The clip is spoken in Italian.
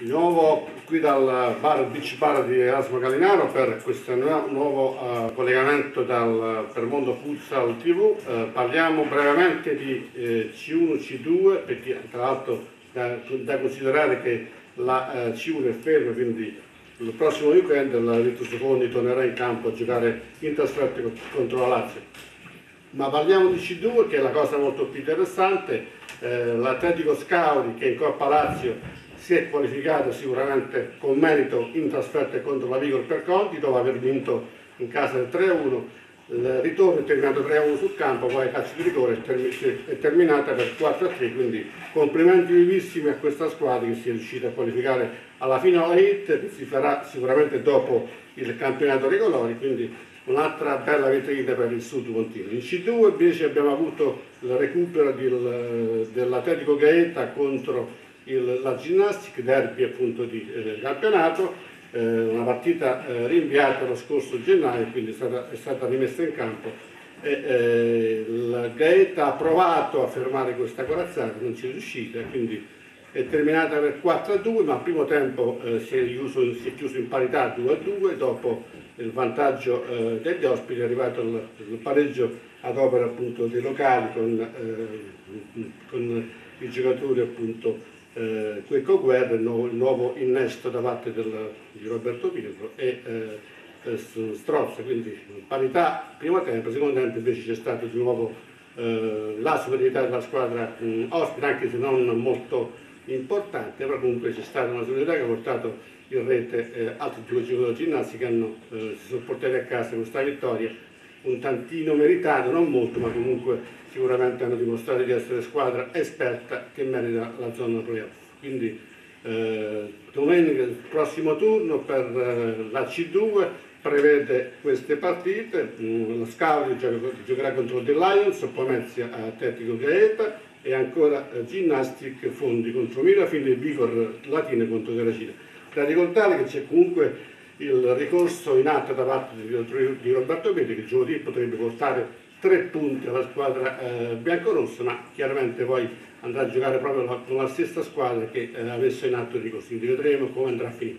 Di nuovo qui dal Beach Bar di Erasmo Gallinaro per questo nuovo collegamento per Mondo Futsal TV. Parliamo brevemente di C1 C2, perché tra l'altro da considerare che la C1 è ferma, quindi il prossimo weekend la Virtus Fondi tornerà in campo a giocare in trasferta contro la Lazio. Ma parliamo di C2, che è la cosa molto più interessante. L'Atletico Scauri, che in Coppa Lazio si è qualificato sicuramente con merito in trasferta contro la Vigor Perconti, dopo aver vinto in casa del 3-1. Il ritorno è terminato 3-1 sul campo, poi a calcio di rigore è terminata per 4-3, quindi complimenti vivissimi a questa squadra che si è riuscita a qualificare alla Final 8, che si farà sicuramente dopo il campionato dei colori, quindi un'altra bella vetrina per il Sud Pontino. In C2 invece abbiamo avuto il recupero dell'Atletico Gaeta contro la Ginnastic, derby appunto di campionato, una partita rinviata lo scorso gennaio, quindi è stata rimessa in campo. Il Gaeta ha provato a fermare questa corazzata, non ci è riuscita, quindi è terminata per 4-2, ma al primo tempo si è chiuso in parità 2-2, dopo il vantaggio degli ospiti è arrivato il pareggio ad opera appunto dei locali con i giocatori appunto Quecco Guerra, il nuovo innesto da parte di Roberto Pietro e Strozza, quindi parità primo tempo, secondo tempo invece c'è stato di nuovo la superiorità della squadra ospite, anche se non molto importante, però comunque c'è stata una superiorità che ha portato in rete altri due giocatori ginnastica che si sono portati a casa questa vittoria un tantino meritata, non molto, ma comunque sicuramente hanno dimostrato di essere squadra esperta che merita la zona playoff. Quindi domenica il prossimo turno per la C2 prevede queste partite. Lo Scauri giocherà contro The Lions, Pomezia Atletico Gaeta e ancora Ginnastic Fondi contro Mirafin e Vigor Latina contro Terracina. Da ricordare che c'è comunque il ricorso in atto da parte di Roberto Pietro, che giovedì potrebbe portare 3 punti alla squadra biancorossa, ma chiaramente poi andrà a giocare proprio con la stessa squadra che ha messo in atto il ricorso, quindi vedremo come andrà a finire.